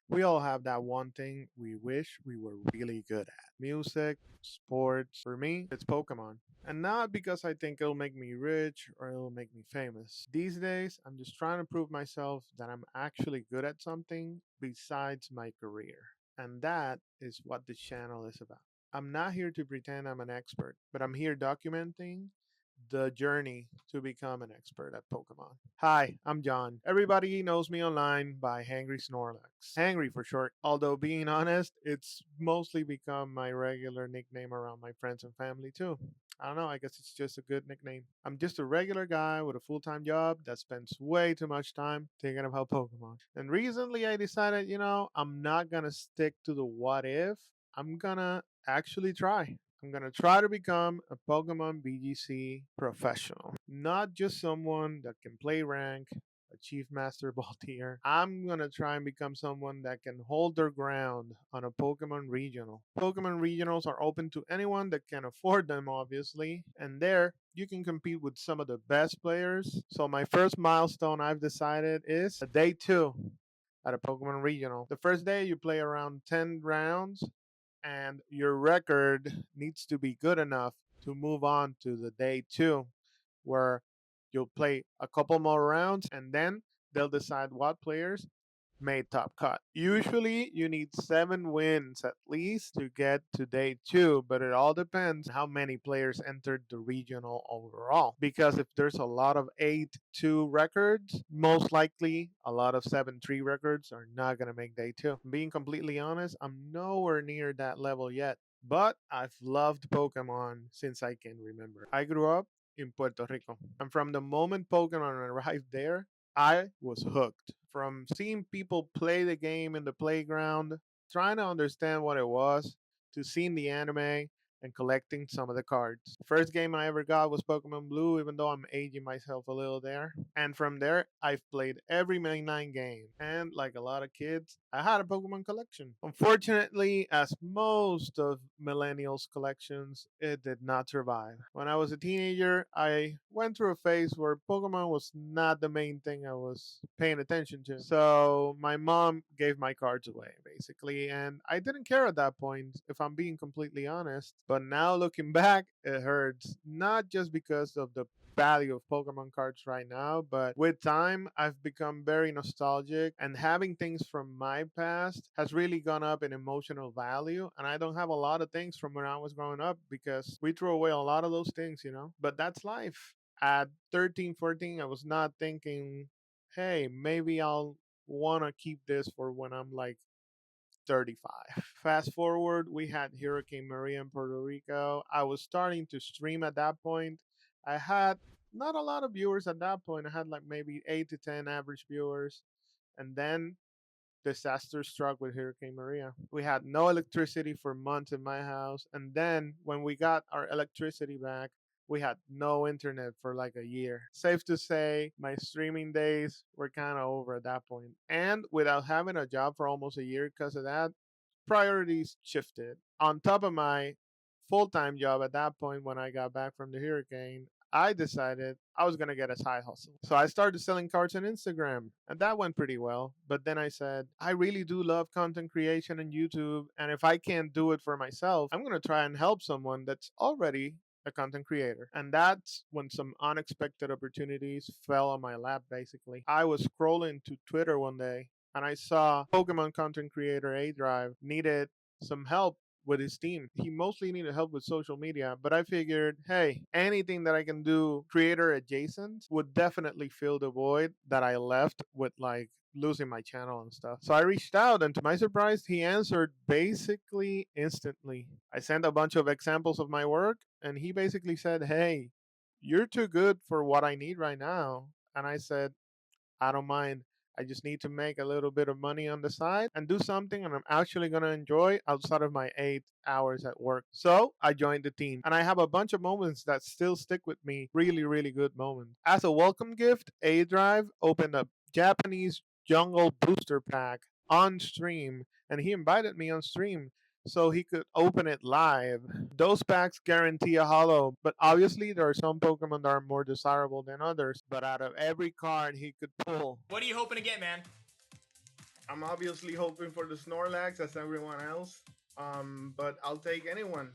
We all have that one thing we wish we were really good at. Music, sports. For me, it's Pokemon. And not because I think it'll make me rich or it'll make me famous. These days, I'm just trying to prove myself that I'm actually good at something besides my career. And that is what this channel is about. I'm not here to pretend I'm an expert, but I'm here documenting the journey to become an expert at Pokemon. Hi, I'm John. Everybody knows me online by Hangry Snorlax. Hangry for short. Although, being honest, it's mostly become my regular nickname around my friends and family too. I don't know, I guess it's just a good nickname. I'm just a regular guy with a full time job that spends way too much time thinking about Pokemon. And recently I decided, I'm not gonna stick to the what if, I'm gonna actually try. I'm going to try to become a Pokemon VGC professional, not just someone that can play rank, achieve Master Ball tier. I'm going to try and become someone that can hold their ground on a Pokemon regional. Pokemon regionals are open to anyone that can afford them, obviously, and there you can compete with some of the best players. So, my first milestone I've decided is a day two at a Pokemon regional. The first day you play around 10 rounds and your record needs to be good enough to move on to the day two, where you'll play a couple more rounds and then they'll decide what players made top cut. Usually, you need 7 wins at least to get to day two, but it all depends on how many players entered the regional overall. Because if there's a lot of 8-2 records, most likely a lot of 7-3 records are not going to make day two. Being completely honest, I'm nowhere near that level yet. But I've loved Pokemon since I can remember. I grew up in Puerto Rico. And from the moment Pokemon arrived there, I was hooked. From seeing people play the game in the playground, trying to understand what it was, to seeing the anime and collecting some of the cards. The first game I ever got was Pokemon Blue, even though I'm aging myself a little there. And from there, I've played every Main 9 game. And like a lot of kids, I had a Pokemon collection. Unfortunately, as most of millennials' collections, it did not survive. When I was a teenager, I went through a phase where Pokemon was not the main thing I was paying attention to. So my mom gave my cards away, basically, and I didn't care at that point, if I'm being completely honest. But now looking back, it hurts. Not just because of the value of Pokemon cards right now, but with time, I've become very nostalgic, and having things from my past has really gone up in emotional value. And I don't have a lot of things from when I was growing up because we threw away a lot of those things. But that's life. At 13, 14, I was not thinking, hey, maybe I'll want to keep this for when I'm like 35. Fast forward, we had Hurricane Maria in Puerto Rico. I was starting to stream at that point. I had not a lot of viewers at that point. I had like maybe 8 to 10 average viewers. And then disaster struck with Hurricane Maria. We had no electricity for months in my house. And then when we got our electricity back, we had no internet for like a year. Safe to say, my streaming days were kind of over at that point. And without having a job for almost a year because of that, priorities shifted. On top of my full time job at that point, when I got back from the hurricane, I decided I was going to get a side hustle. So I started selling cards on Instagram, and that went pretty well. But then I said, I really do love content creation on YouTube. And if I can't do it for myself, I'm going to try and help someone that's already a content creator. And that's when some unexpected opportunities fell on my lap, basically. I was scrolling to Twitter one day and I saw Pokemon content creator aDrive needed some help with his team. He mostly needed help with social media, but I figured, hey, anything that I can do creator adjacent would definitely fill the void that I left with like losing my channel and stuff. So I reached out, and to my surprise, he answered basically instantly. I sent a bunch of examples of my work, and he basically said, hey, you're too good for what I need right now. And I said, I don't mind. I just need to make a little bit of money on the side and do something and I'm actually going to enjoy outside of my 8 hours at work. So I joined the team and I have a bunch of moments that still stick with me. Really, really good moments. As a welcome gift, aDrive opened a Japanese jungle booster pack on stream and he invited me on stream so he could open it live. Those packs guarantee a hollow, but obviously there are some Pokemon that are more desirable than others. But out of every card he could pull, What are you hoping to get, man? I'm obviously hoping for the Snorlax as everyone else. But I'll take anyone.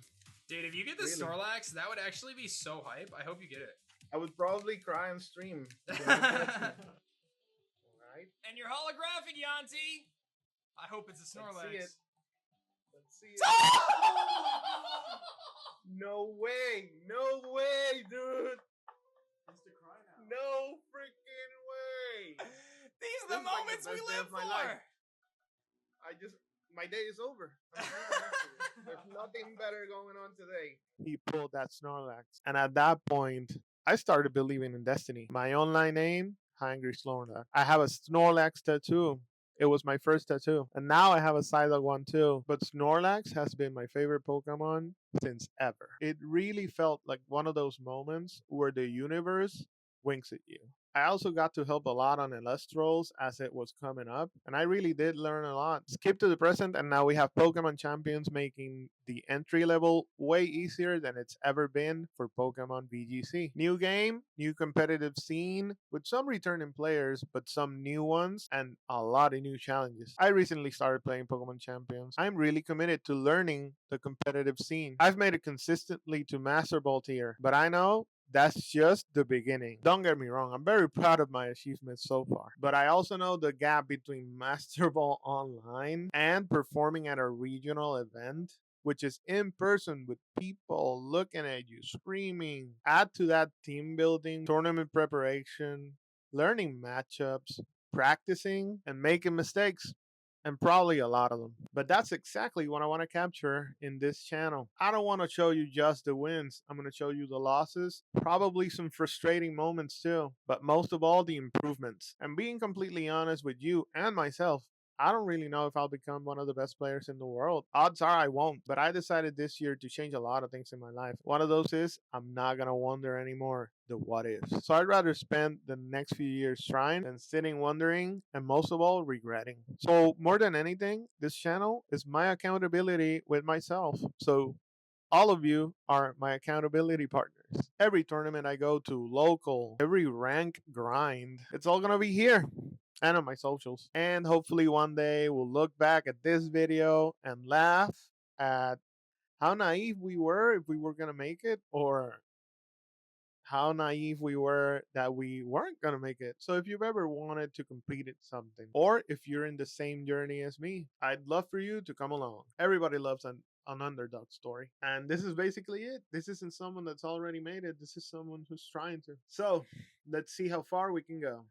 Dude, if you get the Really. Snorlax, that would actually be so hype. I hope you get it. I would probably cry on stream. And Alright. you're holographic, Yanti. I hope it's a Snorlax. Let's see it. Let's see it. No way! No way, dude! It's to cry now. No freaking way! These are This the is like moments the we best day live of my for. life. My day is over. There's nothing better going on today. He pulled that Snorlax. And at that point, I started believing in destiny. My online name, Hungry Snorlax. I have a Snorlax tattoo. It was my first tattoo. And now I have a Psylocke one too. But Snorlax has been my favorite Pokemon since ever. It really felt like one of those moments where the universe winks at you. I also got to help a lot on Elestrals as it was coming up, and I really did learn a lot. Skip to the present, and now we have Pokemon Champions making the entry level way easier than it's ever been for Pokemon VGC. New game, new competitive scene, with some returning players, but some new ones, and a lot of new challenges. I recently started playing Pokemon Champions. I'm really committed to learning the competitive scene. I've made it consistently to Master Ball tier, but I know that's just the beginning. Don't get me wrong, I'm very proud of my achievements so far. But I also know the gap between Master Ball Online and performing at a regional event, which is in person with people looking at you, screaming. Add to that team building, tournament preparation, learning matchups, practicing, and making mistakes, and probably a lot of them. But that's exactly what I want to capture in this channel. I don't want to show you just the wins. I'm going to show you the losses, probably some frustrating moments too, but most of all, the improvements. And being completely honest with you and myself, I don't really know if I'll become one of the best players in the world. Odds are I won't, but I decided this year to change a lot of things in my life. One of those is I'm not going to wonder anymore the what ifs. So I'd rather spend the next few years trying than sitting wondering and most of all regretting. So more than anything, this channel is my accountability with myself. So all of you are my accountability partners. Every tournament I go to, local, every rank grind, it's all gonna be here and on my socials. And hopefully one day we'll look back at this video and laugh at how naive we were if we were gonna make it, or how naive we were that we weren't going to make it. So if you've ever wanted to compete at something, or if you're in the same journey as me, I'd love for you to come along. Everybody loves an underdog story. And this is basically it. This isn't someone that's already made it. This is someone who's trying to. So let's see how far we can go.